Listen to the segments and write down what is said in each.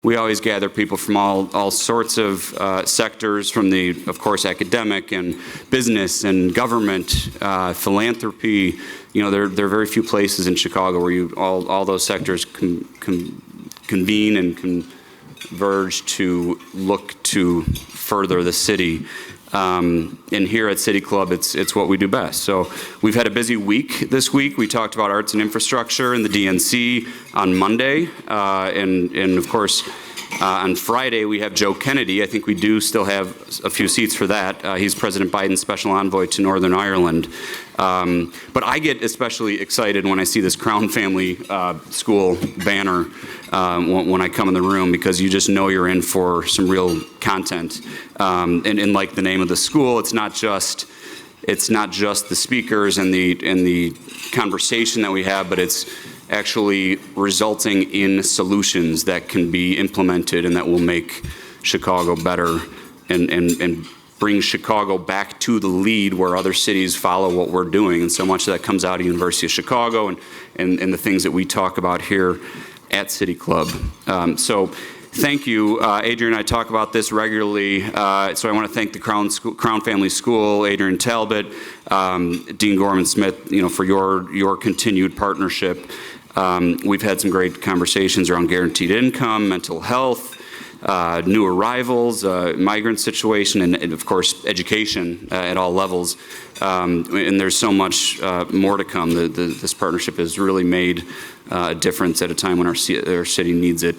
We always gather people from all sorts of sectors, from the, of course, academic and business and government, philanthropy. You know, there are very few places in Chicago where all those sectors convene and converge to look to further the city. And here at City Club, it's what we do best. So we've had a busy week this week. We talked about arts and infrastructure and the DNC on Monday. And of course, on Friday, we have Joe Kennedy. I think we do still have a few seats for that. He's President Biden's special envoy to Northern Ireland. But I get especially excited when I see this Crown Family School banner when I come in the room, because you just know you're in for some real content. And like the name of the school, it's not just the speakers and the conversation that we have, but it's actually resulting in solutions that can be implemented and that will make Chicago better and bring Chicago back to the lead where other cities follow what we're doing. And so much of that comes out of University of Chicago and the things that we talk about here at City Club. So thank you. Adrian and I talk about this regularly. So I want to thank the Crown Family School, Adrian Talbot, Dean Gorman-Smith, for your continued partnership. We've had some great conversations around guaranteed income, mental health, new arrivals, migrant situation, and of course, education at all levels. And there's so much more to come. This partnership has really made a difference at a time when our city needs it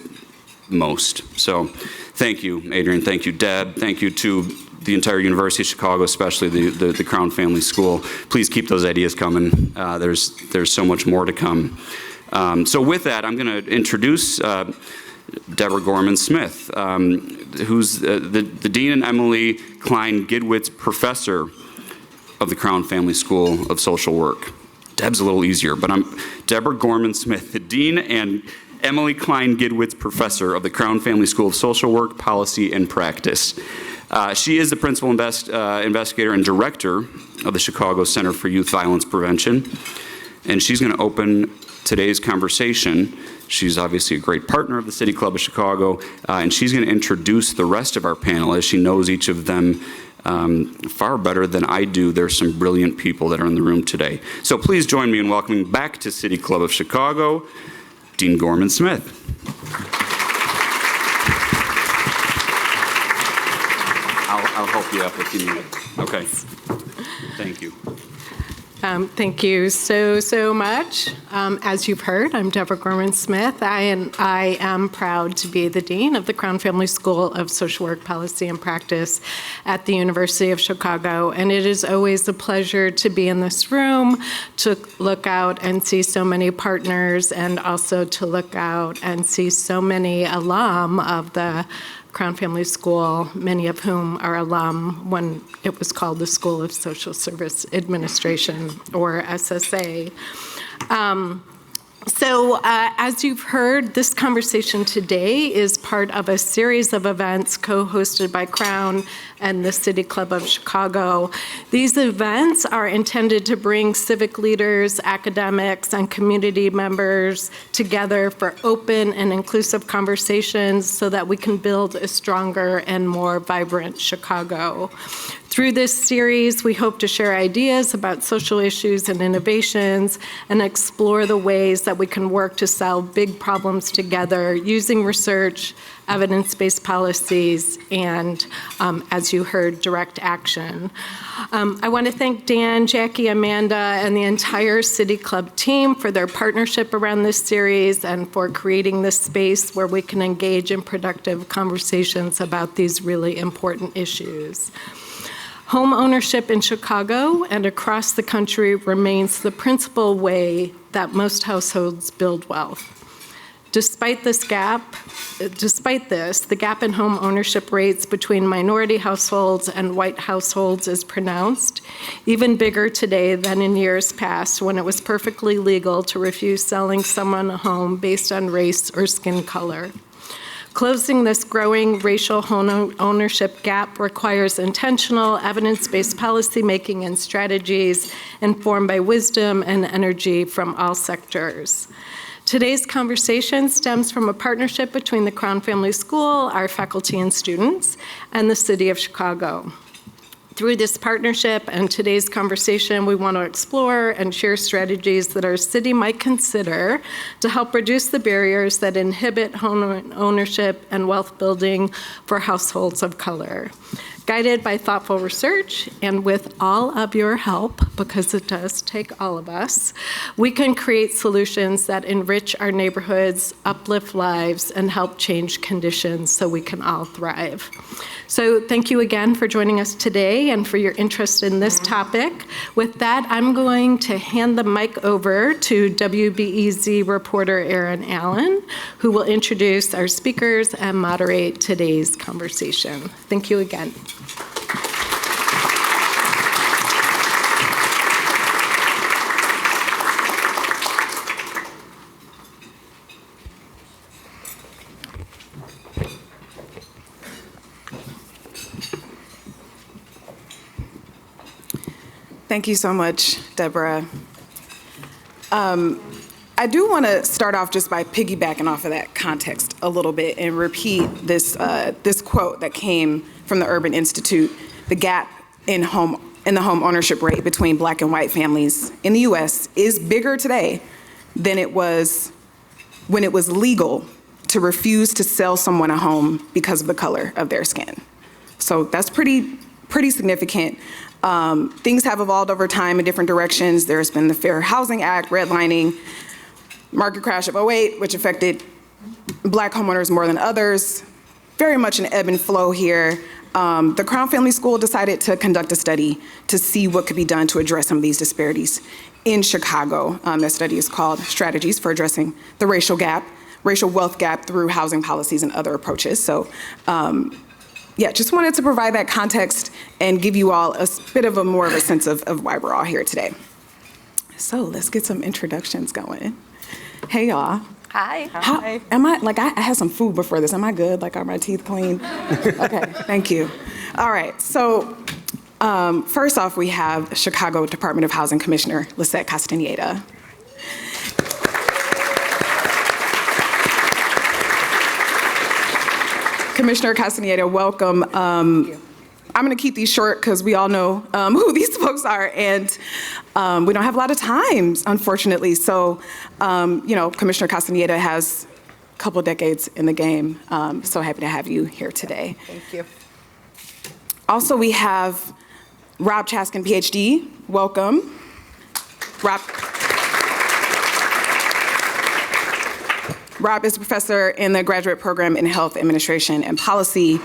most. So thank you, Adrian. Thank you, Deb. Thank you to the entire University of Chicago, especially the Crown Family School. Please keep those ideas coming. There's so much more to come. So with that, I'm going to introduce Deborah Gorman-Smith, who's the Dean and Emily Klein Gidwitz Professor of the Crown Family School of Social Work. Deb's a little easier, but I'm Deborah Gorman-Smith, the Dean and Emily Klein Gidwitz Professor of the Crown Family School of Social Work, Policy, and Practice. She is the Principal Investigator and Director of the Chicago Center for Youth Violence Prevention, and she's going to open today's conversation. She's obviously a great partner of the City Club of Chicago, and she's going to introduce the rest of our panelists. She knows each of them far better than I do. There's some brilliant people that are in the room today. So please join me in welcoming back to City Club of Chicago, Dean Gorman-Smith. I'll help you up if you need it. Okay. Thank you. Thank you so much. As you've heard, I'm Deborah Gorman-Smith. I am proud to be the Dean of the Crown Family School of Social Work, Policy, and Practice at the University of Chicago. And it is always a pleasure to be in this room, to look out and see so many partners, and also to look out and see so many alum of the Crown Family School, many of whom are alum when it was called the School of Social Service Administration, or SSA. So as you've heard, this conversation today is part of a series of events co-hosted by Crown and the City Club of Chicago. These events are intended to bring civic leaders, academics, and community members together for open and inclusive conversations so that we can build a stronger and more vibrant Chicago. Through this series, we hope to share ideas about social issues and innovations and explore the ways that we can work to solve big problems together using research, evidence-based policies, and, as you heard, direct action. I want to thank Dan, Jackie, Amanda, and the entire City Club team for their partnership around this series and for creating this space where we can engage in productive conversations about these really important issues. Home ownership in Chicago and across the country remains the principal way that most households build wealth. Despite this, the gap in home ownership rates between minority households and white households is pronounced, even bigger today than in years past when it was perfectly legal to refuse selling someone a home based on race or skin color. Closing this growing racial home ownership gap requires intentional, evidence-based policymaking and strategies informed by wisdom and energy from all sectors. Today's conversation stems from a partnership between the Crown Family School, our faculty and students, and the City of Chicago. Through this partnership and today's conversation, we want to explore and share strategies that our city might consider to help reduce the barriers that inhibit home ownership and wealth building for households of color. Guided by thoughtful research and with all of your help, because it does take all of us, we can create solutions that enrich our neighborhoods, uplift lives, and help change conditions so we can all thrive. So thank you again for joining us today and for your interest in this topic. With that, I'm going to hand the mic over to WBEZ reporter Erin Allen, who will introduce our speakers and moderate today's conversation. Thank you again. Thank you so much, Deborah. I do want to start off just by piggybacking off of that context a little bit and repeat this quote that came from the Urban Institute: "The gap in the home ownership rate between Black and white families in the U.S. is bigger today than it was when it was legal to refuse to sell someone a home because of the color of their skin." So that's pretty significant. Things have evolved over time in different directions. There's been the Fair Housing Act, redlining, market crash of '08, which affected Black homeowners more than others. Very much an ebb and flow here. The Crown Family School decided to conduct a study to see what could be done to address some of these disparities in Chicago. That study is called Strategies for Addressing the Racial Wealth Gap Through Housing Policies and Other Approaches. So yeah, just wanted to provide that context and give you all a bit of more of a sense of why we're all here today. So let's get some introductions going. Hey, y'all. Hi. How, am I, like, I had some food before this. Am I good? Like, are my teeth clean? Okay, thank you. All right, so first off, we have Chicago Department of Housing Commissioner Lissette Castañeda. Commissioner Castañeda, welcome. I'm going to keep these short because we all know who these folks are, and we don't have a lot of time, unfortunately. So, Commissioner Castañeda has a couple decades in the game. So happy to have you here today. Thank you. Also, we have Rob Chaskin, PhD. Welcome. Rob is a professor in the graduate program in health administration and policy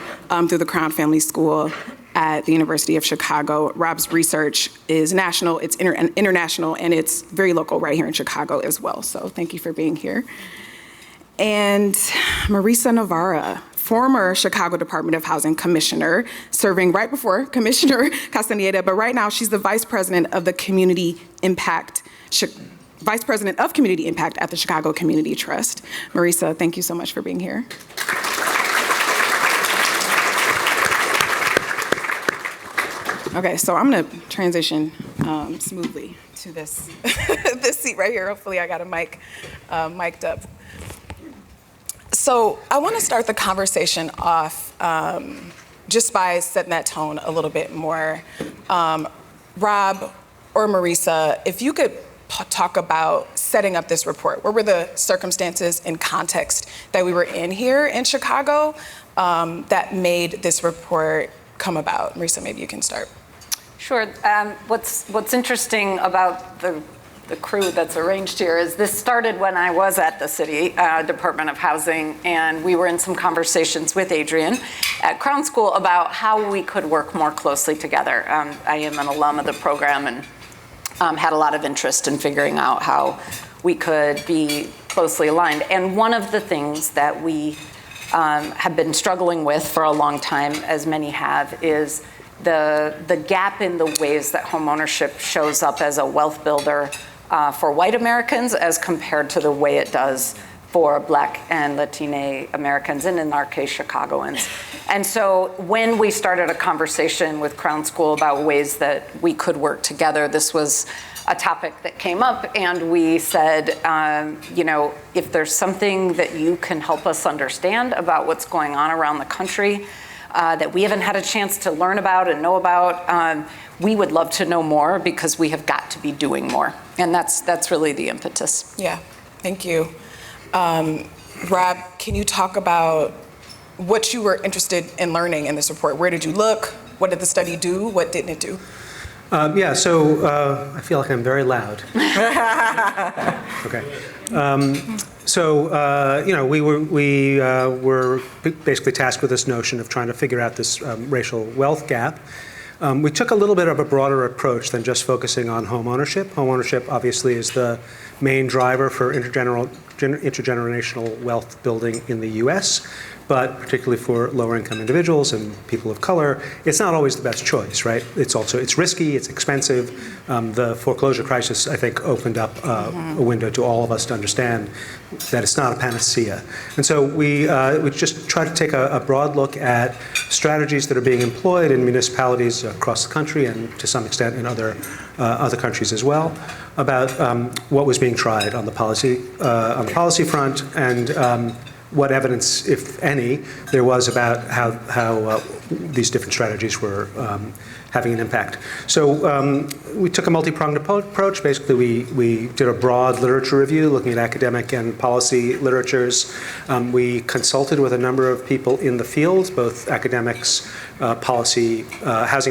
through the Crown Family School at the University of Chicago. Rob's research is national, it's international, and it's very local right here in Chicago as well. So thank you for being here. And Marisa Novara, former Chicago Department of Housing Commissioner, serving right before Commissioner Castañeda, but right now she's the Vice President of Community Impact at the Chicago Community Trust. Marisa, thank you so much for being here. Okay, so I'm gonna transition smoothly to this this seat right here. Hopefully I got a mic mic'd up. So I wanna start the conversation off just by setting that tone a little bit more. Rob or Marisa, if you could talk about setting up this report. What were the circumstances and context that we were in here in Chicago that made this report come about? Marisa, maybe you can start. Sure. What's interesting about the crew that's arranged here is this started when I was at the City Department of Housing, and we were in some conversations with Adrian at Crown School about how we could work more closely together. I am an alum of the program and had a lot of interest in figuring out how we could be closely aligned. And one of the things that we have been struggling with for a long time, as many have, is the gap in the ways that homeownership shows up as a wealth builder for white Americans as compared to the way it does for Black and Latine Americans, and in our case, Chicagoans. And so when we started a conversation with Crown School about ways that we could work together, this was a topic that came up, and we said, if there's something that you can help us understand about what's going on around the country that we haven't had a chance to learn about and know about, we would love to know more, because we have got to be doing more. And that's really the impetus. Yeah, thank you. Rob, can you talk about what you were interested in learning in this report? Where did you look? What did the study do? What didn't it do? So I feel like I'm very loud. Okay. We were basically tasked with this notion of trying to figure out this racial wealth gap. We took a little bit of a broader approach than just focusing on home ownership. Home ownership obviously is the main driver for intergenerational wealth building in the U.S., but particularly for lower income individuals and people of color, it's not always the best choice, right? It's risky, it's expensive. The foreclosure crisis, I think, opened up a window to all of us to understand that it's not a panacea. And so we just try to take a broad look at strategies that are being employed in municipalities across the country, and to some extent in other countries as well, about what was being tried on the policy front, and what evidence, if any, there was about how these different strategies were having an impact. So we took a multi-pronged approach. Basically, we did a broad literature review looking at academic and policy literatures. We consulted with a number of people in the field, both academics, housing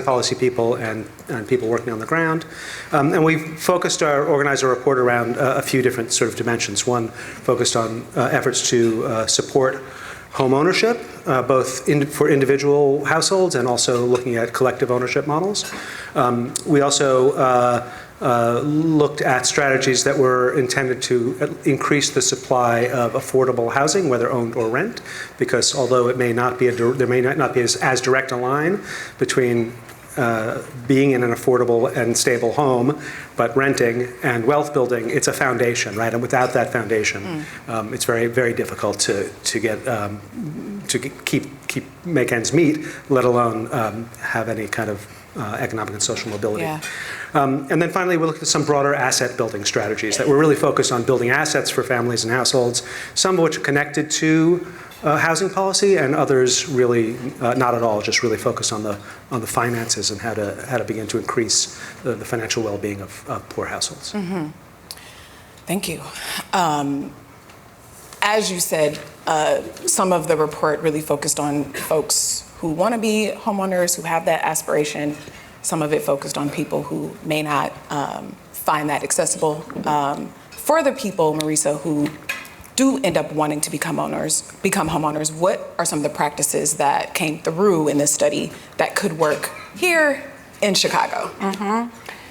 policy people, and people working on the ground. And we organized our report around a few different sort of dimensions. One focused on efforts to support home ownership, both for individual households and also looking at collective ownership models. We also looked at strategies that were intended to increase the supply of affordable housing, whether owned or rent, because although it may not be there may not be as direct a line between being in an affordable and stable home, but renting and wealth building, it's a foundation, right? And without that foundation, it's very, very difficult to make ends meet, let alone have any kind of economic and social mobility. Yeah. And then finally, we looked at some broader asset building strategies that were really focused on building assets for families and households, some of which are connected to housing policy, and others really not at all, just really focus on the finances and how to begin to increase the financial well-being of poor households. Mm-hmm. Thank you. As you said, some of the report really focused on folks who want to be homeowners, who have that aspiration. Some of it focused on people who may not find that accessible. For the people, Marisa, who do end up wanting to become homeowners, what are some of the practices that came through in this study that could work here in Chicago? Mm-hmm.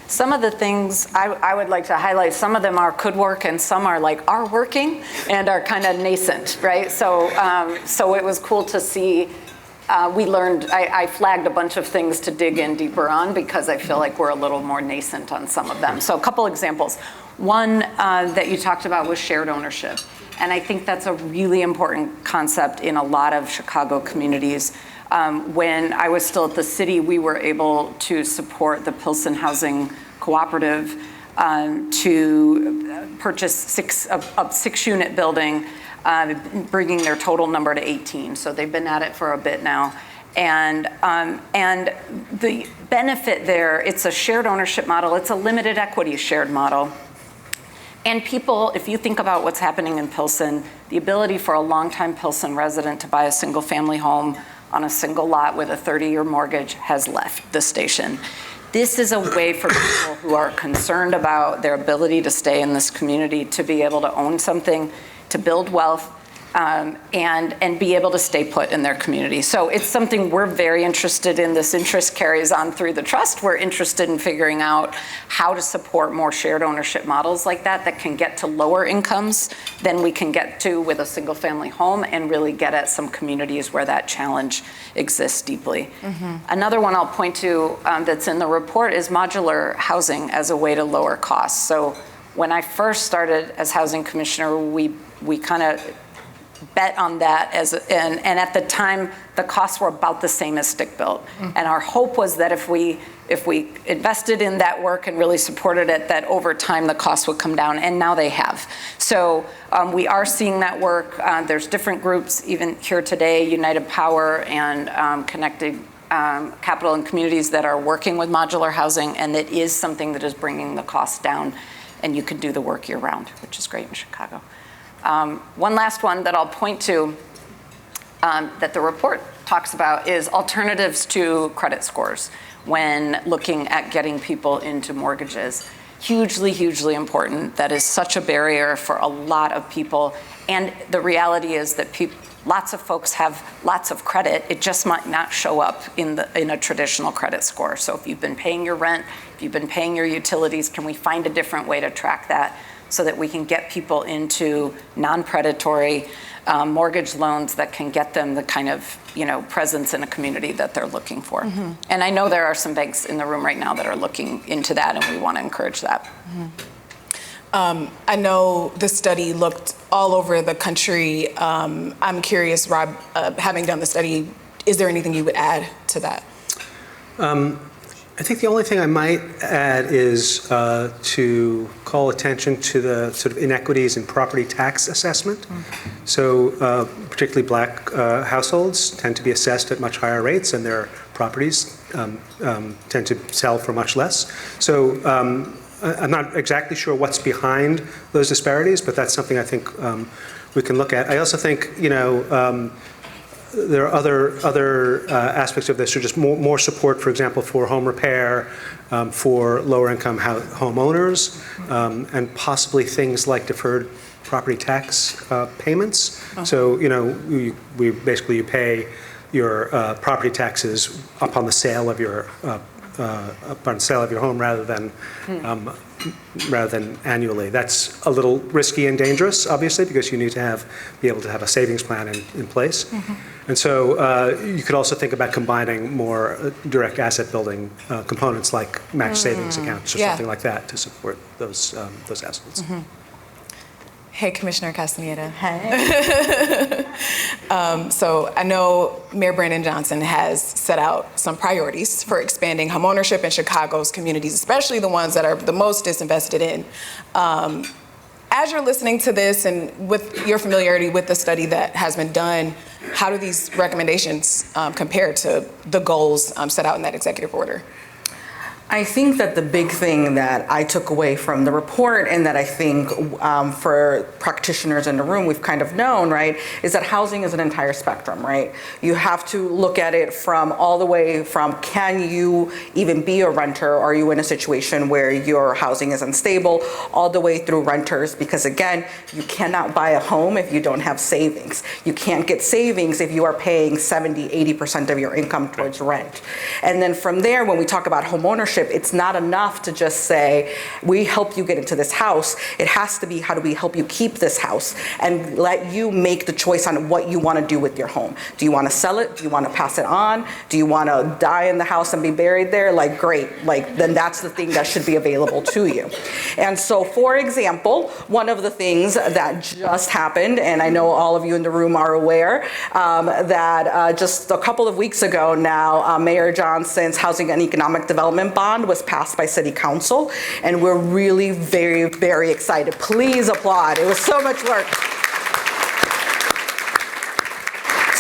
Some of the things I would like to highlight, some of them could work, and some are working and are kind of nascent, right? So it was cool to see. We learned, I flagged a bunch of things to dig in deeper on, because I feel like we're a little more nascent on some of them. So a couple examples. One that you talked about was shared ownership. And I think that's a really important concept in a lot of Chicago communities. When I was still at the city, we were able to support the Pilsen Housing Cooperative to purchase a 6-unit building, bringing their total number to 18. So they've been at it for a bit now. And the benefit there, it's a shared ownership model. It's a limited equity shared model. And people, if you think about what's happening in Pilsen, the ability for a longtime Pilsen resident to buy a single family home on a single lot with a 30-year mortgage has left the station. This is a way for people who are concerned about their ability to stay in this community to be able to own something, to build wealth, and be able to stay put in their community. So it's something we're very interested in. This interest carries on through the trust. We're interested in figuring out how to support more shared ownership models like that can get to lower incomes than we can get to with a single family home, and really get at some communities where that challenge exists deeply. Mm-hmm. Another one I'll point to that's in the report is modular housing as a way to lower costs. So when I first started as housing commissioner, we kind of bet on that and at the time, the costs were about the same as stick-built. And our hope was that if we invested in that work and really supported it, that over time the costs would come down, and now they have. So we are seeing that work. There's different groups, even here today, United Power and Connected Capital and Communities, that are working with modular housing, and it is something that is bringing the costs down, and you can do the work year-round, which is great in Chicago. One last one that I'll point to that the report talks about is alternatives to credit scores when looking at getting people into mortgages. Hugely, hugely important. That is such a barrier for a lot of people. And the reality is that lots of folks have lots of credit. It just might not show up in a traditional credit score. So if you've been paying your rent, if you've been paying your utilities, can we find a different way to track that so that we can get people into non-predatory mortgage loans that can get them the kind of presence in a community that they're looking for. Mm-hmm. And I know there are some banks in the room right now that are looking into that, and we want to encourage that. Mm-hmm. I know the study looked all over the country. I'm curious, Rob, having done the study, is there anything you would add to that? I think the only thing I might add is to call attention to the sort of inequities in property tax assessment. Mm-hmm. So particularly black households tend to be assessed at much higher rates, and their properties tend to sell for much less. So I'm not exactly sure what's behind those disparities, but that's something I think we can look at. I also think, there are other aspects of this, so just more support, for example, for home repair, for lower income homeowners, and possibly things like deferred property tax payments. Uh-huh. So, we basically, you pay your property taxes upon the sale of your home rather than annually. That's a little risky and dangerous, obviously, because you need to be able to have a savings plan in place. Mm-hmm. And so you could also think about combining more direct asset building components like match savings accounts or something like that to support those assets. Mm-hmm. Hey, Commissioner Castañeda. Hey. So I know Mayor Brandon Johnson has set out some priorities for expanding homeownership in Chicago's communities, especially the ones that are the most disinvested in. As you're listening to this and with your familiarity with the study that has been done, how do these recommendations compare to the goals set out in that executive order? I think that the big thing that I took away from the report, and that I think for practitioners in the room we've kind of known, right, is that housing is an entire spectrum, right? You have to look at it from all the way from, can you even be a renter? Are you in a situation where your housing is unstable? All the way through renters, because again, you cannot buy a home if you don't have savings. You can't get savings if you are paying 70, 80% of your income towards rent. And then from there, when we talk about homeownership, it's not enough to just say, we help you get into this house. It has to be, how do we help you keep this house, and let you make the choice on what you want to do with your home. Do you want to sell it? Do you want to pass it on? Do you want to die in the house and be buried there? Like, great. Like, then that's the thing that should be available to you. And so, for example, one of the things that just happened, and I know all of you in the room are aware, that just a couple of weeks ago now, Mayor Johnson's Housing and Economic Development Bond was passed by City Council, and we're really very, very excited. Please applaud. It was so much work.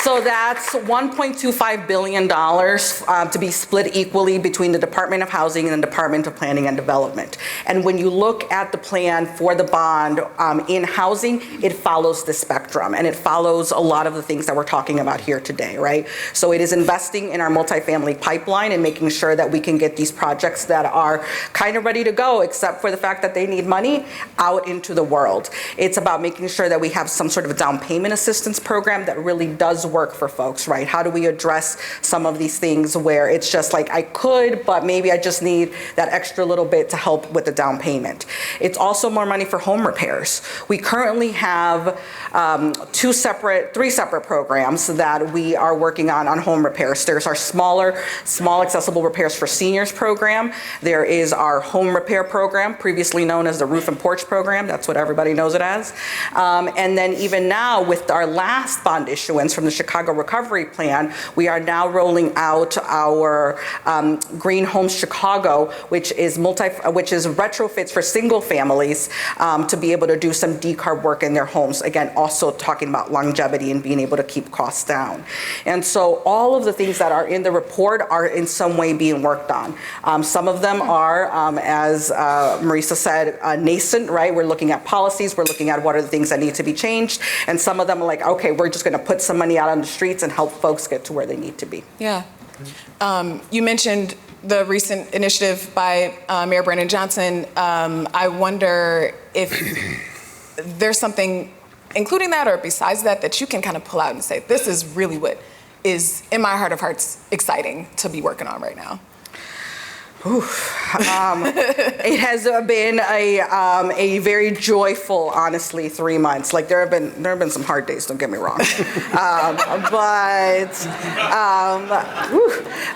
So that's $1.25 billion to be split equally between the Department of Housing and the Department of Planning and Development. And when you look at the plan for the bond in housing, it follows the spectrum, and it follows a lot of the things that we're talking about here today, right? So it is investing in our multifamily pipeline and making sure that we can get these projects that are kind of ready to go, except for the fact that they need money, out into the world. It's about making sure that we have some sort of a down payment assistance program that really does work for folks, right? How do we address some of these things where it's just like, I could, but maybe I just need that extra little bit to help with the down payment. It's also more money for home repairs. We currently have three separate programs that we are working on home repairs. There's our small accessible repairs for seniors program. There is our home repair program, previously known as the roof and porch program. That's what everybody knows it as. And then even now with our last bond issuance from the Chicago Recovery Plan, we are now rolling out our Green Homes Chicago, which is retrofits for single families to be able to do some decarb work in their homes. Again, also talking about longevity and being able to keep costs down. And so all of the things that are in the report are in some way being worked on. Some of them are, as Marisa said, nascent, right? We're looking at policies, we're looking at what are the things that need to be changed, and some of them are like, okay, we're just gonna put some money out on the streets and help folks get to where they need to be. Yeah. You mentioned the recent initiative by Mayor Brandon Johnson. I wonder if there's something, including that or besides that, that you can kind of pull out and say, this is really what is, in my heart of hearts, exciting to be working on right now. It has been a very joyful, honestly, 3 months. Like there have been some hard days. Don't get me wrong,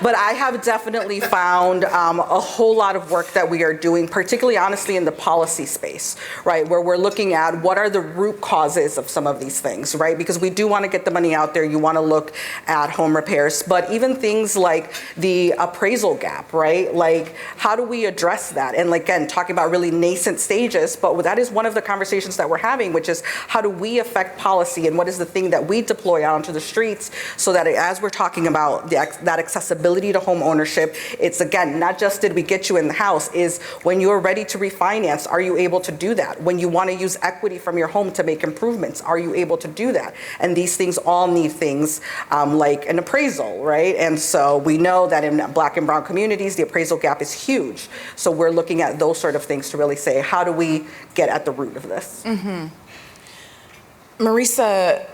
but I have definitely found a whole lot of work that we are doing, particularly honestly in the policy space, right, where we're looking at what are the root causes of some of these things, right? Because we do want to get the money out there. You want to look at home repairs, but even things like the appraisal gap, right? Like, how do we address that? And again, talking about really nascent stages, but that is one of the conversations that we're having, which is how do we affect policy and what is the thing that we deploy out onto the streets so that as we're talking about that accessibility to home ownership, it's again, not just did we get you in the house, is when you're ready to refinance, are you able to do that? When you want to use equity from your home to make improvements, are you able to do that? And these things all need things like an appraisal, right? And so we know that in Black and brown communities, the appraisal gap is huge. So we're looking at those sort of things to really say, how do we get at the root of this? Mm-hmm. Marisa,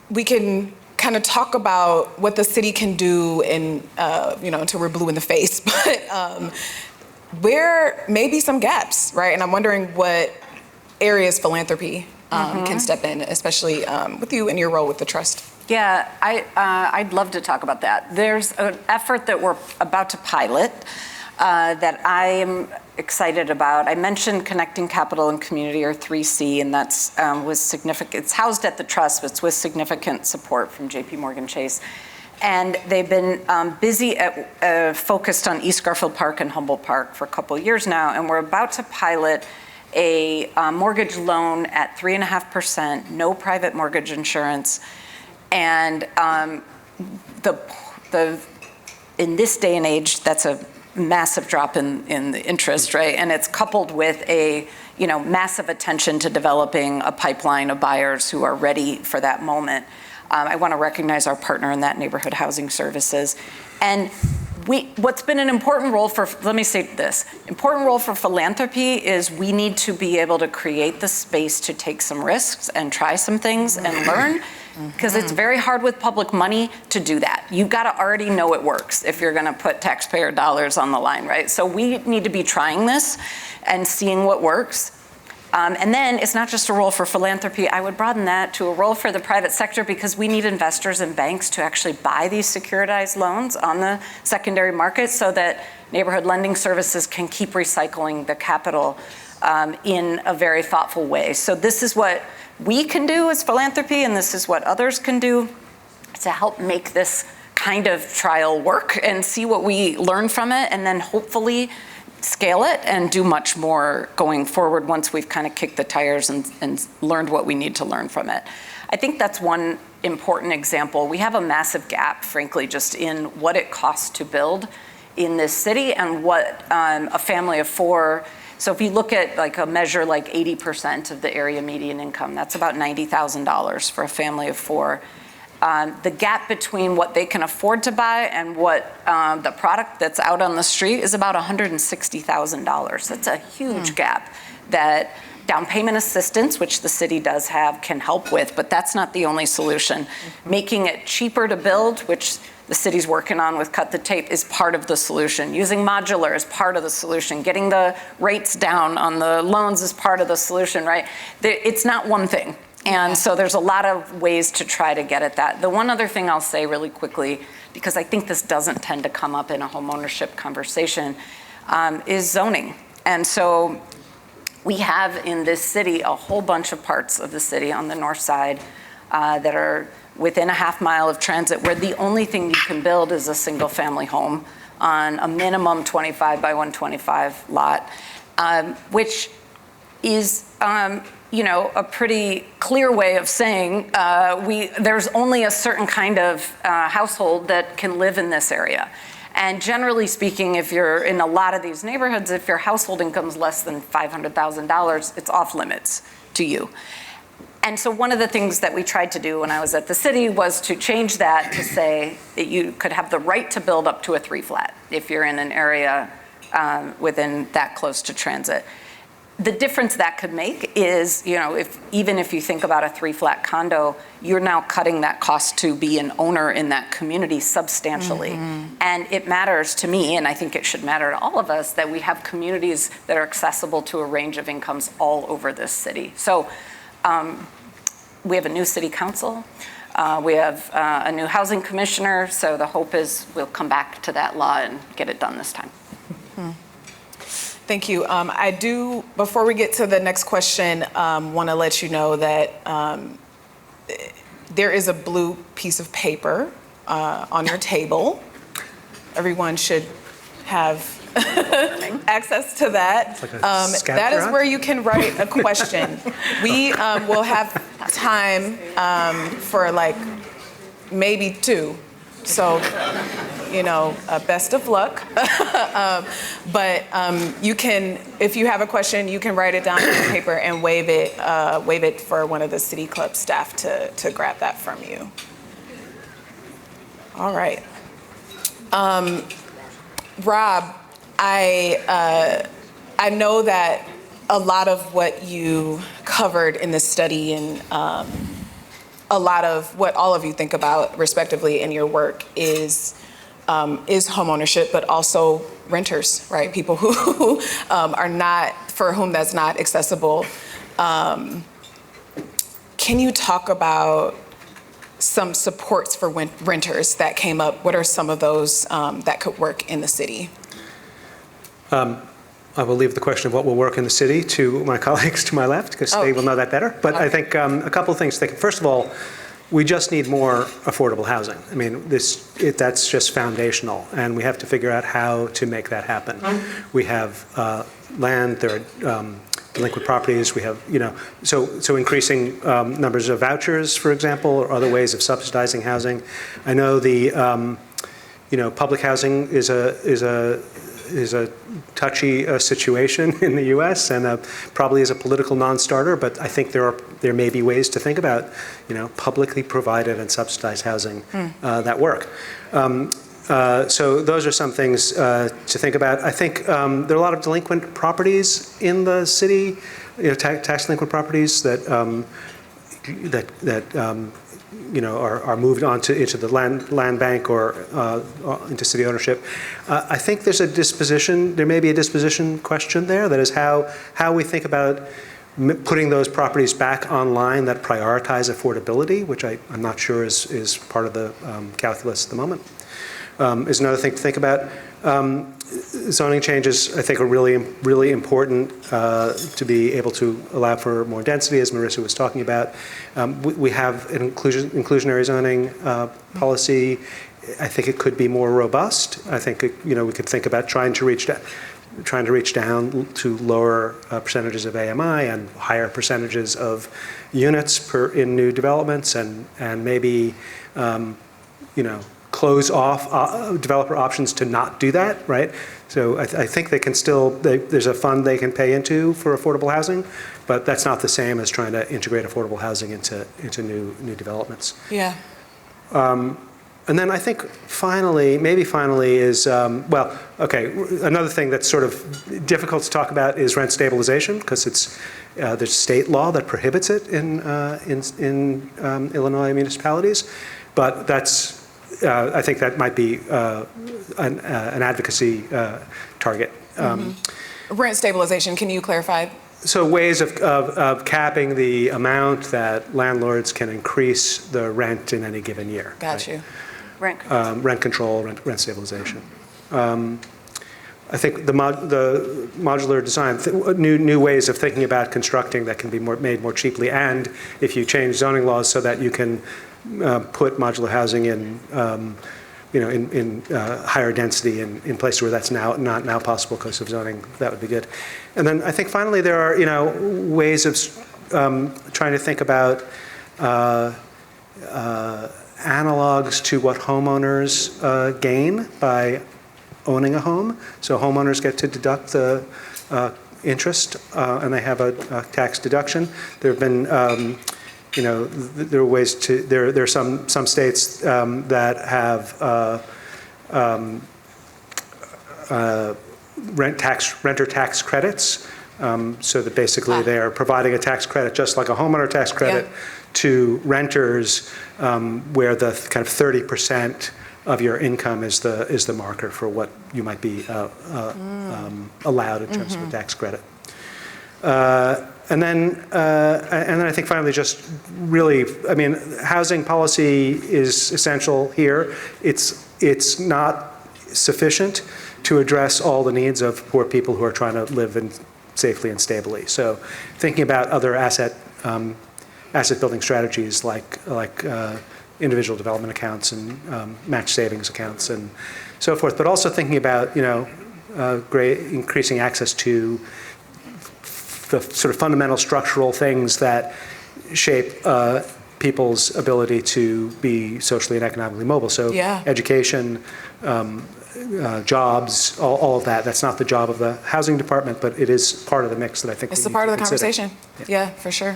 we can kind of talk about what the city can do in, until we're blue in the face, but where may be some gaps, right? And I'm wondering what areas philanthropy can step in, especially with you and your role with the trust. Yeah, I'd love to talk about that. There's an effort that we're about to pilot that I am excited about. I mentioned Connecting Capital and Community, or 3C, and that's was significant. It's housed at the trust, but it's with significant support from JP Morgan Chase. And they've been busy focused on East Garfield Park and Humboldt Park for a couple of years now, and we're about to pilot a mortgage loan at 3.5%, no private mortgage insurance. And in this day and age, that's a massive drop in the interest, right? And it's coupled with a massive attention to developing a pipeline of buyers who are ready for that moment. I want to recognize our partner in that, Neighborhood Housing Services. And what's been an important role for, let me say this, important role for philanthropy is we need to be able to create the space to take some risks and try some things and learn. Because it's very hard with public money to do that. You've got to already know it works if you're going to put taxpayer dollars on the line, right? So we need to be trying this and seeing what works. And then it's not just a role for philanthropy. I would broaden that to a role for the private sector, because we need investors and banks to actually buy these securitized loans on the secondary market so that neighborhood lending services can keep recycling the capital in a very thoughtful way. So this is what we can do as philanthropy, and this is what others can do to help make this kind of trial work and see what we learn from it, and then hopefully scale it and do much more going forward once we've kind of kicked the tires and learned what we need to learn from it. I think that's one important example. We have a massive gap, frankly, just in what it costs to build in this city and what a family of four. So if you look at like a measure like 80% of the area median income, that's about $90,000 for a family of four. The gap between what they can afford to buy and what the product that's out on the street is about $160,000. That's a huge gap that Down payment assistance, which the city does have, can help with, but that's not the only solution. Making it cheaper to build, which the city's working on with Cut the Tape, is part of the solution. Using modular is part of the solution. Getting the rates down on the loans is part of the solution, right? It's not one thing. And so there's a lot of ways to try to get at that. The one other thing I'll say really quickly, because I think this doesn't tend to come up in a homeownership conversation, is zoning. And so we have in this city a whole bunch of parts of the city on the north side that are within a half mile of transit, where the only thing you can build is a single family home on a minimum 25 by 125 lot, which is a pretty clear way of saying there's only a certain kind of household that can live in this area. And generally speaking, if you're in a lot of these neighborhoods, if your household income is less than $500,000, it's off limits to you. And so one of the things that we tried to do when I was at the city was to change that to say that you could have the right to build up to a 3-flat if you're in an area within that close to transit. The difference that could make is, even if you think about a 3-flat condo, you're now cutting that cost to be an owner in that community substantially. Mm-hmm. And it matters to me, and I think it should matter to all of us, that we have communities that are accessible to a range of incomes all over this city. So we have a new city council. We have a new housing commissioner. So the hope is we'll come back to that law and get it done this time. Mm-hmm. Thank you. I do, before we get to the next question, want to let you know that there is a blue piece of paper on your table. Everyone should have access to that. Like that is where you can write a question. We will have time for maybe 2. So, best of luck. But you can, if you have a question, you can write it down on paper and wave it for one of the City Club staff to grab that from you. All right. Rob, I know that a lot of what you covered in this study and a lot of what all of you think about respectively in your work is homeownership, but also renters, right? People who are not, for whom that's not accessible. Can you talk about some supports for renters that came up? What are some of those that could work in the city? I will leave the question of what will work in the city to my colleagues to my left, because they will know that better. But I think a couple of things to think. First of all, we just need more affordable housing. I mean, that's just foundational, and we have to figure out how to make that happen. We have land, there are delinquent properties, we have, so increasing numbers of vouchers, for example, or other ways of subsidizing housing. I know the, public housing is a touchy situation in the U.S. and probably is a political non-starter, but I think there may be ways to think about, publicly provided and subsidized housing that work. So those are some things to think about. I think there are a lot of delinquent properties in the city, tax delinquent properties that are moved into the land bank or into city ownership. I think there may be a disposition question there. That is how we think about putting those properties back online that prioritize affordability, which I'm not sure is part of the calculus at the moment. Is another thing to think about. Zoning changes, I think, are really, really important to be able to allow for more density, as Marisa was talking about. We have an inclusionary zoning policy. I think it could be more robust. I think we could think about trying to reach down to lower percentages of AMI and higher percentages of units in new developments, and maybe close off developer options to not do that, right? So I think they can still, there's a fund they can pay into for affordable housing, but that's not the same as trying to integrate affordable housing into new developments. Yeah. And then I think finally, maybe finally is, another thing that's sort of difficult to talk about is rent stabilization, because it's, there's state law that prohibits it in Illinois municipalities. But that's, I think that might be an advocacy target. Rent stabilization, can you clarify? So ways of capping the amount that landlords can increase the rent in any given year. Got you. Rent control, rent stabilization. I think the modular design, new ways of thinking about constructing that can be made more cheaply, and if you change zoning laws so that you can put modular housing in, in higher density in places where that's not now possible because of zoning, that would be good. And then I think finally there are, ways of trying to think about analogs to what homeowners gain by owning a home. So homeowners get to deduct the interest, and they have a tax deduction. There have been, there are ways to. There are some states that have renter tax credits. So that basically they are providing a tax credit, just like a homeowner tax credit, to renters, where the kind of 30% of your income is the marker for what you might be allowed in terms of a tax credit. And then I think finally, just really, I mean, housing policy is essential here. It's not sufficient to address all the needs of poor people who are trying to live safely and stably. So thinking about other asset building strategies like individual development accounts and match savings accounts and so forth, but also thinking about increasing access to the sort of fundamental structural things that shape people's ability to be socially and economically mobile. So education, jobs, all of that. That's not the job of the housing department, but it is part of the mix that I think it's a part of the conversation. Yeah, for sure.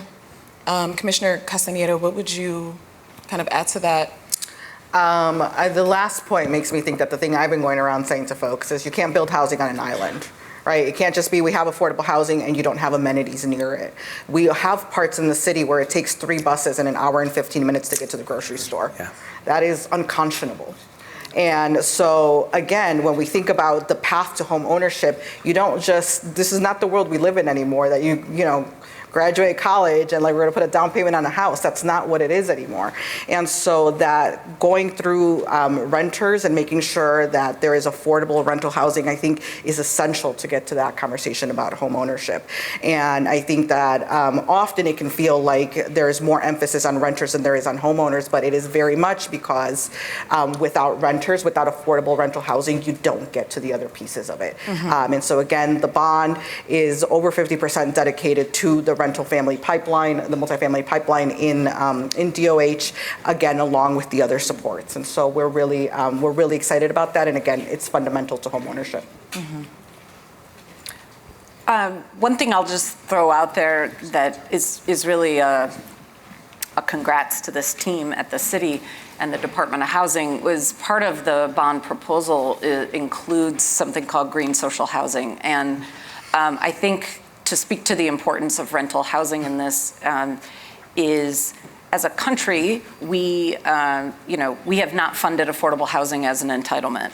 Commissioner Castañeda, what would you kind of add to that? The last point makes me think that the thing I've been going around saying to folks is you can't build housing on an island. Right? It can't just be we have affordable housing and you don't have amenities near it. We have parts in the city where it takes 3 buses and an hour and 15 minutes to get to the grocery store. Yeah. That is unconscionable. And so, again, when we think about the path to home ownership, you don't just, this is not the world we live in anymore, that you graduate college and like we're gonna put a down payment on a house. That's not what it is anymore. And so that going through renters and making sure that there is affordable rental housing, I think is essential to get to that conversation about home ownership. And I think that often it can feel like there's more emphasis on renters than there is on homeowners, but it is very much because without renters, without affordable rental housing, you don't get to the other pieces of it. And so again, the bond is over 50% dedicated to the rental family pipeline, the multifamily pipeline in DOH, again, along with the other supports. And so we're really excited about that. And again, it's fundamental to home ownership. One thing I'll just throw out there that is really a congrats to this team at the city and the Department of Housing was part of the bond proposal includes something called green social housing. And I think to speak to the importance of rental housing in this is, as a country, we have not funded affordable housing as an entitlement.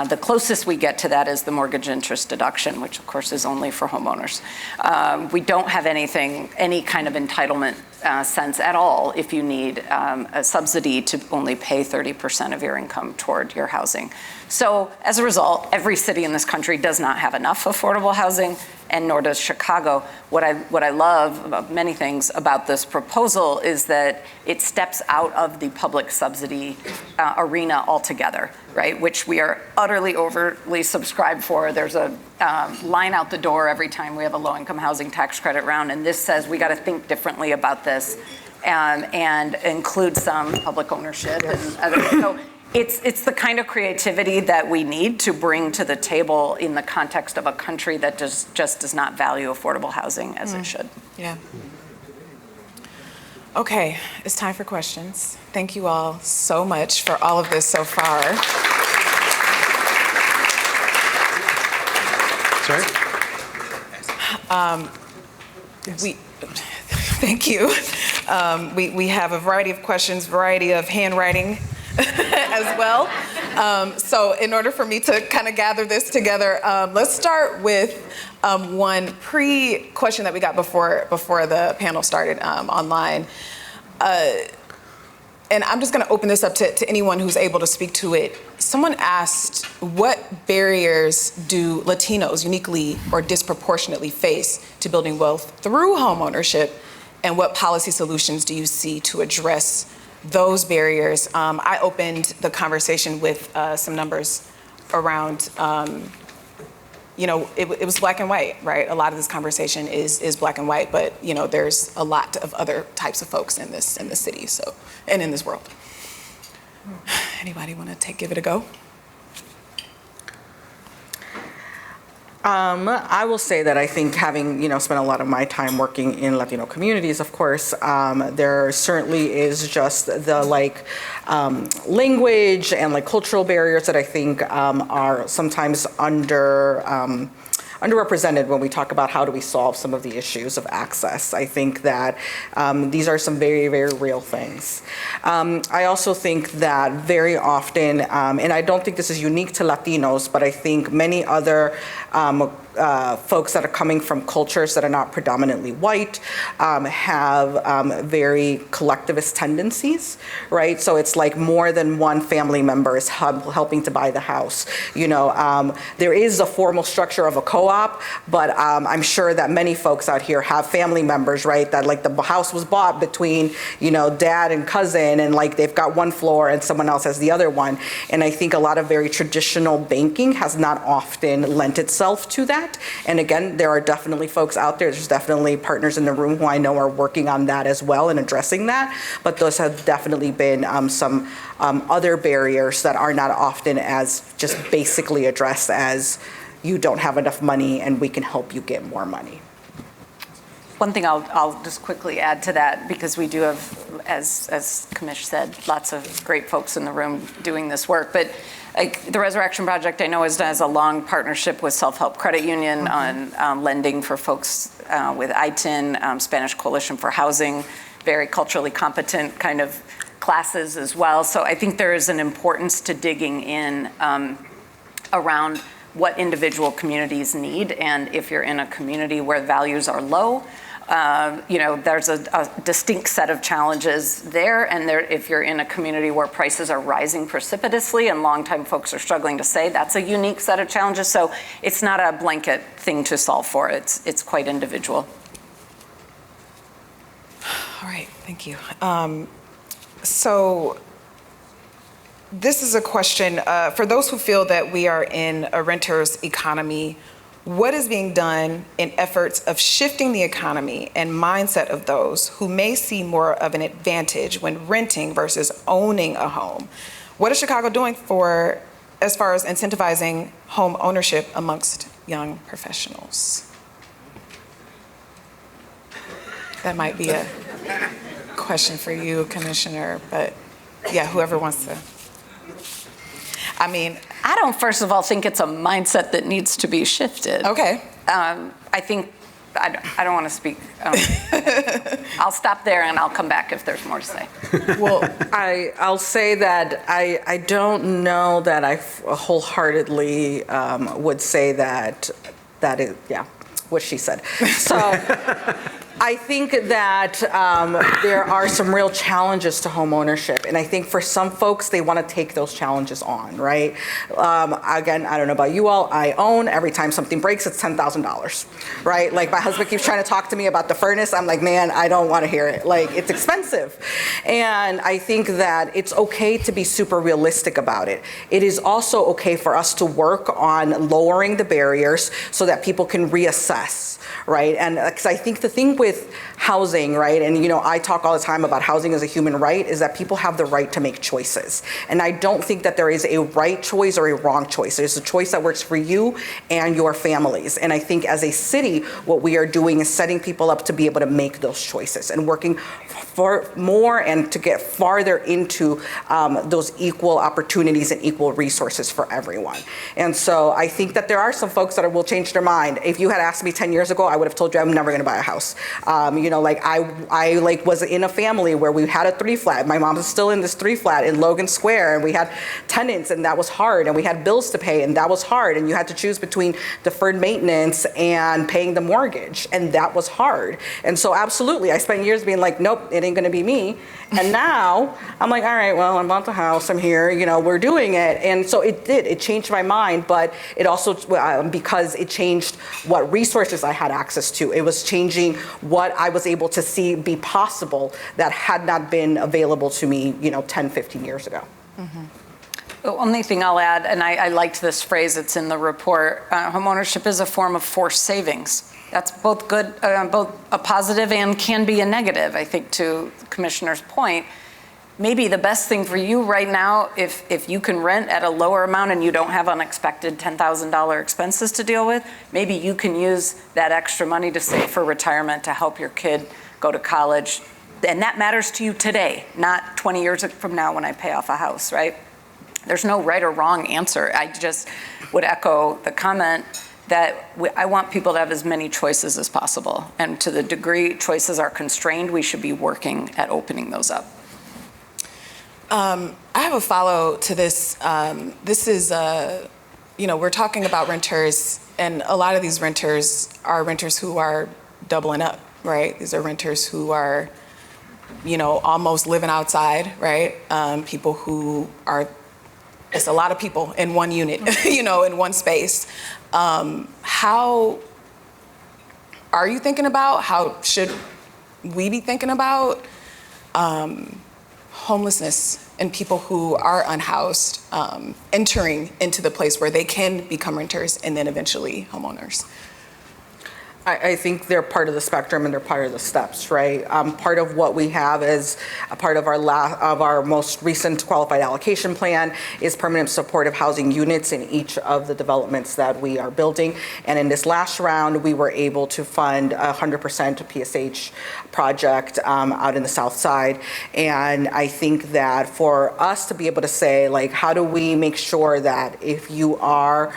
The closest we get to that is the mortgage interest deduction, which of course is only for homeowners. We don't have any kind of entitlement sense at all if you need a subsidy to only pay 30% of your income toward your housing. So as a result, every city in this country does not have enough affordable housing, and nor does Chicago. What I love about many things about this proposal is that it steps out of the public subsidy arena altogether, right? Which we are utterly overly subscribed for. There's a line out the door every time we have a low-income housing tax credit round, and this says we got to think differently about this and include some public ownership. So it's the kind of creativity that we need to bring to the table in the context of a country that just does not value affordable housing as it should. Yeah. Okay, it's time for questions. Thank you all so much for all of this so far. Sorry? Thank you. We have a variety of questions, variety of handwriting as well. So in order for me to kind of gather this together, let's start with one pre-question that we got before the panel started online. And I'm just going to open this up to anyone who's able to speak to it. Someone asked, what barriers do Latinos uniquely or disproportionately face to building wealth through homeownership, and what policy solutions do you see to address those barriers? I opened the conversation with some numbers around, it was black and white, right? A lot of this conversation is black and white, but there's a lot of other types of folks in this city, and in this world. Anybody want to give it a go? I will say that I think having, spent a lot of my time working in Latino communities, of course, there certainly is just the language and cultural barriers that I think are sometimes underrepresented when we talk about how do we solve some of the issues of access. I think that these are some very, very real things. I also think that very often, and I don't think this is unique to Latinos, but I think many other folks that are coming from cultures that are not predominantly white have very collectivist tendencies, right? So it's like more than one family member is helping to buy the house. There is a formal structure of a co-op, but I'm sure that many folks out here have family members, right? That the house was bought between, dad and cousin, and they've got one floor and someone else has the other one. And I think a lot of very traditional banking has not often lent itself to that. And again, there are definitely folks out there, there's definitely partners in the room who I know are working on that as well and addressing that. But those have definitely been some other barriers that are not often as just basically addressed as you don't have enough money and we can help you get more money. One thing I'll just quickly add to that, because we do have, as Kamish said, lots of great folks in the room doing this work. But the Resurrection Project, I know, has a long partnership with Self-Help Credit Union on lending for folks with ITIN, Spanish Coalition for Housing, very culturally competent kind of classes as well. So I think there is an importance to digging in around what individual communities need. And if you're in a community where values are low, there's a distinct set of challenges there. And if you're in a community where prices are rising precipitously and longtime folks are struggling to say, that's a unique set of challenges. So it's not a blanket thing to solve for. It's quite individual. All right, thank you. So this is a question for those who feel that we are in a renter's economy. What is being done in efforts of shifting the economy and mindset of those who may see more of an advantage when renting versus owning a home? What is Chicago doing as far as incentivizing home ownership amongst young professionals? That might be a question for you, Commissioner, but yeah, whoever wants to. I don't, first of all, think it's a mindset that needs to be shifted. Okay. I think, I don't want to speak. I'll stop there and I'll come back if there's more to say. Well, I'll say that I don't know that I wholeheartedly would say that is, yeah, what she said. So I think that there are some real challenges to home ownership. And I think for some folks, they want to take those challenges on, right? Again, I don't know about you all, I own. Every time something breaks, it's $10,000, right? My husband keeps trying to talk to me about the furnace. I'm like, man, I don't want to hear it. It's expensive. And I think that it's okay to be super realistic about it. It is also okay for us to work on lowering the barriers so that people can reassess, right? And because I think the thing with with housing, right, and I talk all the time about housing as a human right, is that people have the right to make choices. And I don't think that there is a right choice or a wrong choice. There's a choice that works for you and your families. And I think as a city, what we are doing is setting people up to be able to make those choices and working for more and to get farther into those equal opportunities and equal resources for everyone. And so I think that there are some folks that will change their mind. If you had asked me 10 years ago, I would have told you I'm never going to buy a house. I was in a family where we had a 3-flat. My mom is still in this 3-flat in Logan Square, and we had tenants, and that was hard, and we had bills to pay, and that was hard, and you had to choose between deferred maintenance and paying the mortgage, and that was hard. And so absolutely, I spent years being like, nope, it ain't going to be me. And now I'm like, all right, well, I bought the house, I'm here, we're doing it. And so it changed my mind, but it also, because it changed what resources I had access to. It was changing what I was able to see be possible that had not been available to me, 10, 15 years ago. Mm-hmm. The only thing I'll add, and I liked this phrase, it's in the report, homeownership is a form of forced savings. That's both good, both a positive and can be a negative, I think, to the Commissioner's point. Maybe the best thing for you right now, if you can rent at a lower amount and you don't have unexpected $10,000 expenses to deal with, maybe you can use that extra money to save for retirement to help your kid go to college. And that matters to you today, not 20 years from now when I pay off a house, right? There's no right or wrong answer. I just would echo the comment that I want people to have as many choices as possible. And to the degree choices are constrained, we should be working at opening those up. I have a follow to this. This is, we're talking about renters, and a lot of these renters are renters who are doubling up, right? These are renters who are, almost living outside, right? People who are, it's a lot of people in one unit, in one space. How are you thinking about, how should we be thinking about homelessness and people who are unhoused entering into the place where they can become renters and then eventually homeowners? I think they're part of the spectrum and they're part of the steps, right? Part of what we have is a part of our most recent qualified allocation plan is permanent supportive housing units in each of the developments that we are building. And in this last round, we were able to fund 100% PSH project out in the South Side. And I think that for us to be able to say, like, how do we make sure that if you are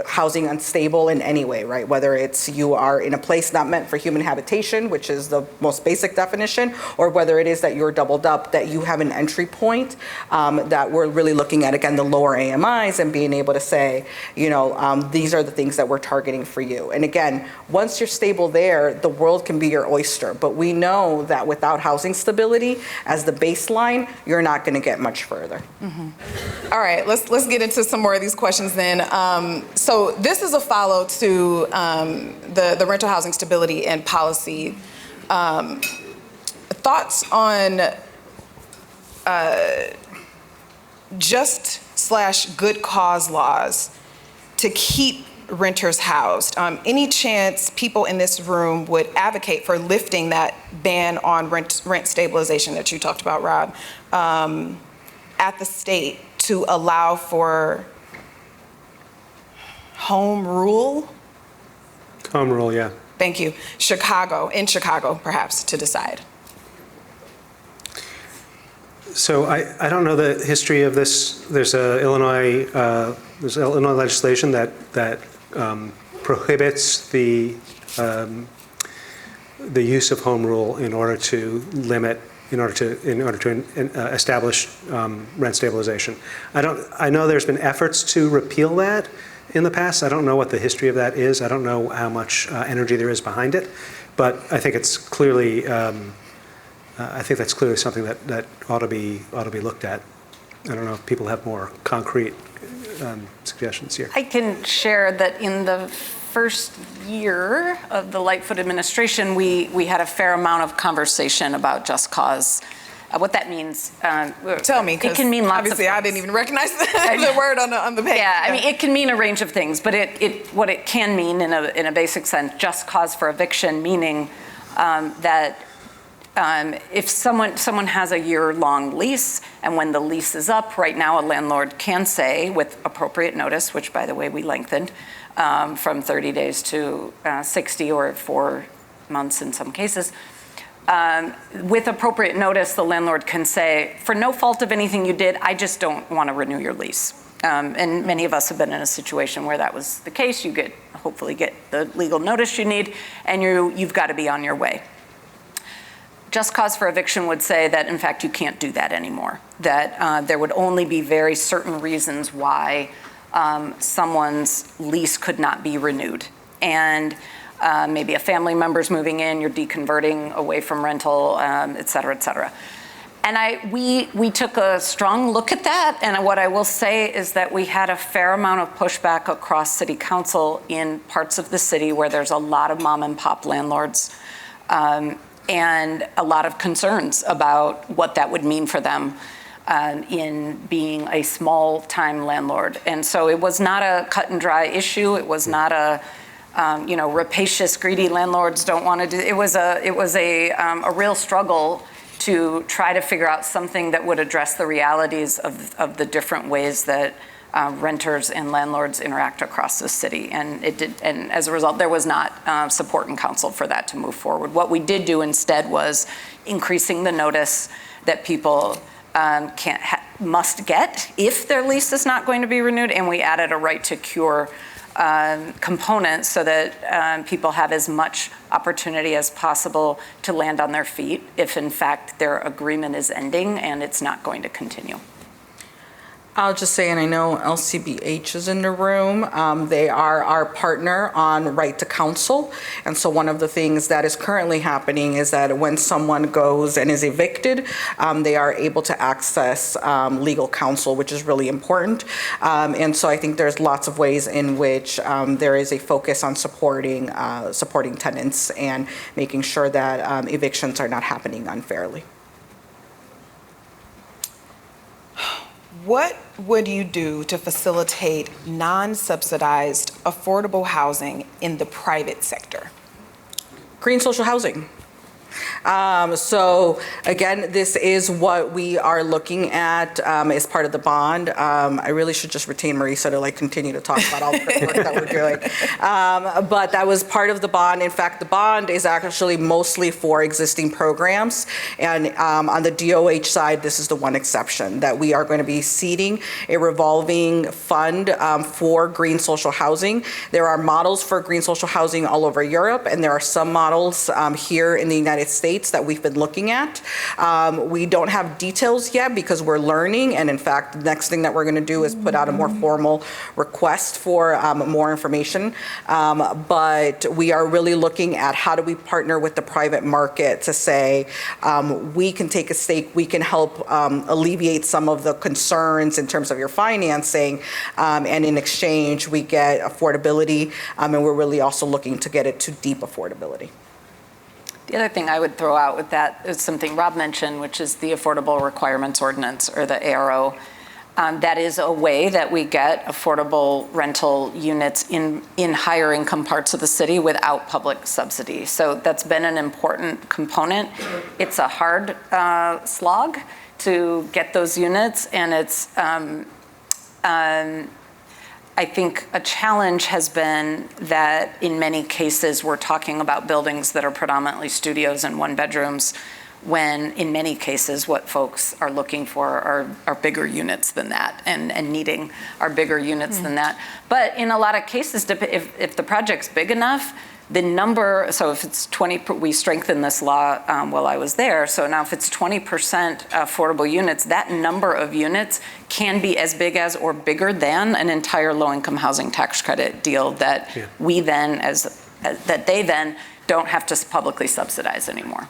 housing unstable in any way, right? Whether it's you are in a place not meant for human habitation, which is the most basic definition, or whether it is that you're doubled up, that you have an entry point that we're really looking at, again, the lower AMIs and being able to say, these are the things that we're targeting for you. And again, once you're stable there, the world can be your oyster. But we know that without housing stability as the baseline, you're not going to get much further. Mm-hmm. All right, let's get into some more of these questions then. So this is a follow to the rental housing stability and policy. Thoughts on just/good cause laws to keep renters housed. Any chance people in this room would advocate for lifting that ban on rent stabilization that you talked about, Rob, at the state to allow for home rule? Home rule, yeah. Thank you. In Chicago, perhaps, to decide. So I don't know the history of this. There's Illinois legislation that prohibits the use of home rule in order to establish rent stabilization. I know there's been efforts to repeal that in the past. I don't know what the history of that is. I don't know how much energy there is behind it, but I think it's clearly. I think that's clearly something that ought to be looked at. I don't know if people have more concrete suggestions here. I can share that in the first year of the Lightfoot administration, we had a fair amount of conversation about just cause What that means, Tell me, it because can mean lots obviously of I didn't even recognize the word on the page. Yeah, I mean, it can mean a range of things, but what it can mean in a basic sense, just cause for eviction, meaning that if someone has a year-long lease, and when the lease is up, right now a landlord can say, with appropriate notice, which by the way we lengthened from 30 days to 60 or 4 months in some cases, with appropriate notice, the landlord can say, for no fault of anything you did, I just don't want to renew your lease. And many of us have been in a situation where that was the case. You hopefully get the legal notice you need, and you've got to be on your way. Just cause for eviction would say that, in fact, you can't do that anymore, that there would only be very certain reasons why someone's lease could not be renewed. And maybe a family member's moving in, you're deconverting away from rental, et cetera, et cetera. And we took a strong look at that, and what I will say is that we had a fair amount of pushback across city council in parts of the city where there's a lot of mom and pop landlords, and a lot of concerns about what that would mean for them in being a small-time landlord. And so it was not a cut and dry issue. It was not a rapacious, greedy landlords don't want to do. It was a real struggle to try to figure out something that would address the realities of the different ways that renters and landlords interact across the city. And it did, and as a result, there was not support in council for that to move forward. What we did do instead was increasing the notice that people must get if their lease is not going to be renewed, and we added a right to cure components so that people have as much opportunity as possible to land on their feet if in fact their agreement is ending and it's not going to continue. I'll just say, and I know LCBH is in the room, they are our partner on right to counsel. And so one of the things that is currently happening is that when someone goes and is evicted, they are able to access legal counsel, which is really important. And so I think there's lots of ways in which there is a focus on supporting tenants and making sure that evictions are not happening unfairly. What would you do to facilitate non-subsidized affordable housing in the private sector? Green social housing. So again, this is what we are looking at as part of the bond. I really should just retain Marisa to continue to talk about all the work that we're doing. But that was part of the bond. In fact, the bond is actually mostly for existing programs. And on the DOH side, this is the one exception, that we are going to be seeding a revolving fund for green social housing. There are models for green social housing all over Europe, and there are some models here in the United States that we've been looking at. We don't have details yet because we're learning, and in fact, the next thing that we're going to do is put out a more formal request for more information. But we are really looking at how do we partner with the private market to say we can take a stake, we can help alleviate some of the concerns in terms of your financing, and in exchange we get affordability, and we're really also looking to get it to deep affordability. The other thing I would throw out with that is something Rob mentioned, which is the Affordable Requirements Ordinance, or the ARO. That is a way that we get affordable rental units in higher income parts of the city without public subsidy. So that's been an important component. It's a hard slog to get those units, and it's I think a challenge has been that in many cases we're talking about buildings that are predominantly studios and one bedrooms, when in many cases what folks are looking for are bigger units than that, and needing are bigger units than that. But in a lot of cases, if the project's big enough, the number, so if it's 20, we strengthened this law while I was there, so now if it's 20% affordable units, that number of units can be as big as or bigger than an entire low-income housing tax credit deal that we then, that they then don't have to publicly subsidize anymore.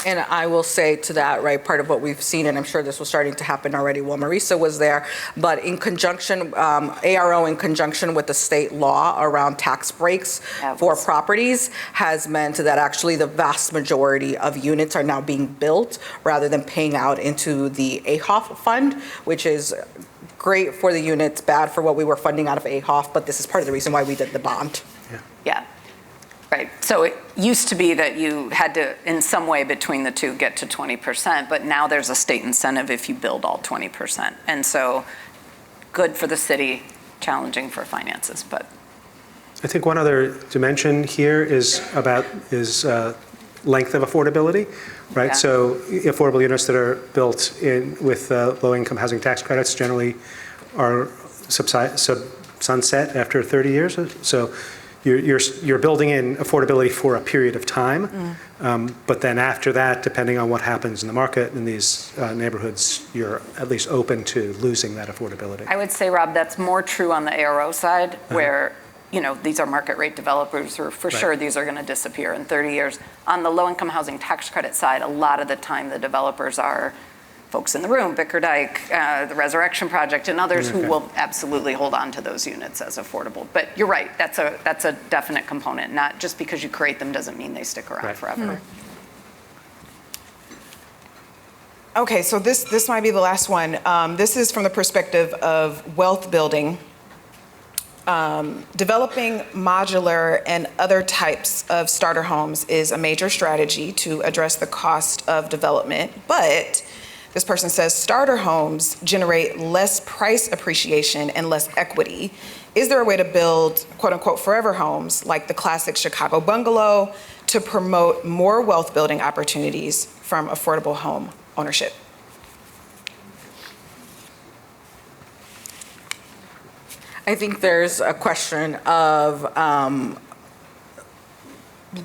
And I will say to that, right, part of what we've seen, and I'm sure this was starting to happen already while Marisa was there, but in conjunction, ARO in conjunction with the state law around tax breaks for properties has meant that actually the vast majority of units are now being built rather than paying out into the AHOF fund, which is great for the units, bad for what we were funding out of AHOF, but this is part of the reason why we did the bond. Yeah. Right. So it used to be that you had to, in some way between the two, get to 20%, but now there's a state incentive if you build all 20%. And so good for the city, challenging for finances, but. I think one other dimension here is length of affordability, right? Yeah. So affordable units that are built in with low-income housing tax credits generally are sunset after 30 years. So you're building in affordability for a period of time, but then after that, depending on what happens in the market in these neighborhoods, you're at least open to losing that affordability. I would say, Rob, that's more true on the ARO side, where these are market rate developers, or for sure these are going to disappear in 30 years. On the low-income housing tax credit side, a lot of the time the developers are folks in the room, Bickerdike, the Resurrection Project, and others who will absolutely hold on to those units as affordable. But you're right, that's a definite component. Not just because you create them doesn't mean they stick around forever. Okay, so this might be the last one. This is from the perspective of wealth building. Developing modular and other types of starter homes is a major strategy to address the cost of development, but this person says starter homes generate less price appreciation and less equity. Is there a way to build quote unquote forever homes like the classic Chicago bungalow to promote more wealth building opportunities from affordable home ownership? I think there's a question of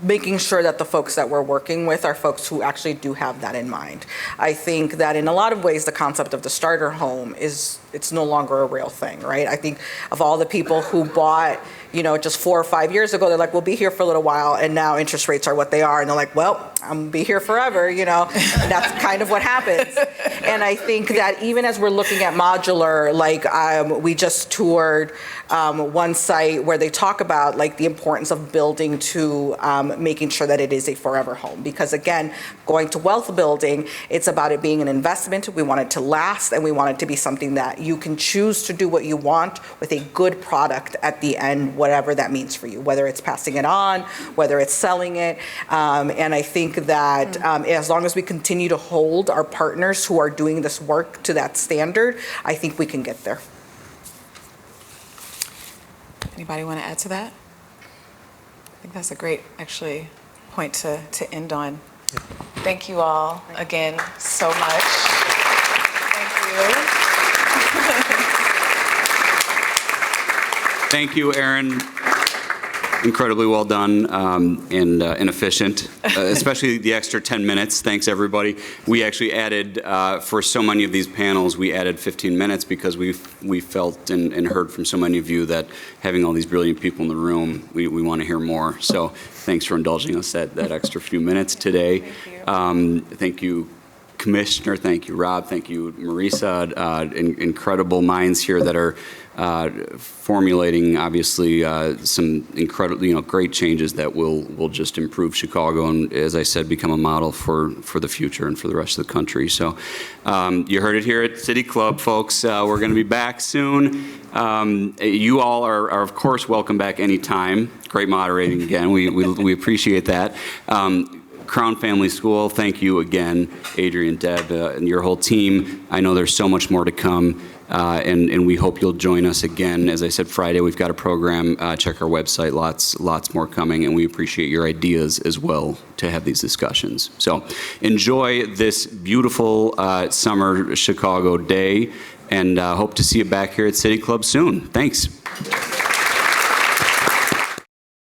making sure that the folks that we're working with are folks who actually do have that in mind. I think that in a lot of ways, the concept of the starter home it's no longer a real thing, right? I think of all the people who bought, just 4 or 5 years ago, they're like, we'll be here for a little while, and now interest rates are what they are, and they're like, well, I'm gonna be here forever, and that's kind of what happens. And I think that even as we're looking at modular, we just toured one site where they talk about the importance of building to making sure that it is a forever home. Because again, going to wealth building, it's about it being an investment. We want it to last, and we want it to be something that you can choose to do what you want with a good product at the end, whatever that means for you, whether it's passing it on, whether it's selling it. And I think that as long as we continue to hold our partners who are doing this work to that standard, I think we can get there. Anybody want to add to that? I think that's a great, actually, point to end on. Thank you all again so much. Thank you. Thank you, Erin. Incredibly well done and efficient, especially the extra 10 minutes. Thanks, everybody. We actually added, for so many of these panels, we added 15 minutes because we felt and heard from so many of you that having all these brilliant people in the room, we want to hear more. So thanks for indulging us that extra few minutes today. Thank you, Commissioner. Thank you, Rob. Thank you, Marisa. Incredible minds here that are formulating, obviously, some incredibly, great changes that will just improve Chicago and, as I said, become a model for the future and for the rest of the country. So you heard it here at City Club, folks. We're going to be back soon. You all are, of course, welcome back anytime. Great moderating again. We appreciate that. Crown Family School, thank you again, Adrian, Deb, and your whole team. I know there's so much more to come, and we hope you'll join us again. As I said, Friday, we've got a program. Check our website, lots more coming, and we appreciate your ideas as well to have these discussions. So enjoy this beautiful summer Chicago day, and hope to see you back here at City Club soon. Thanks.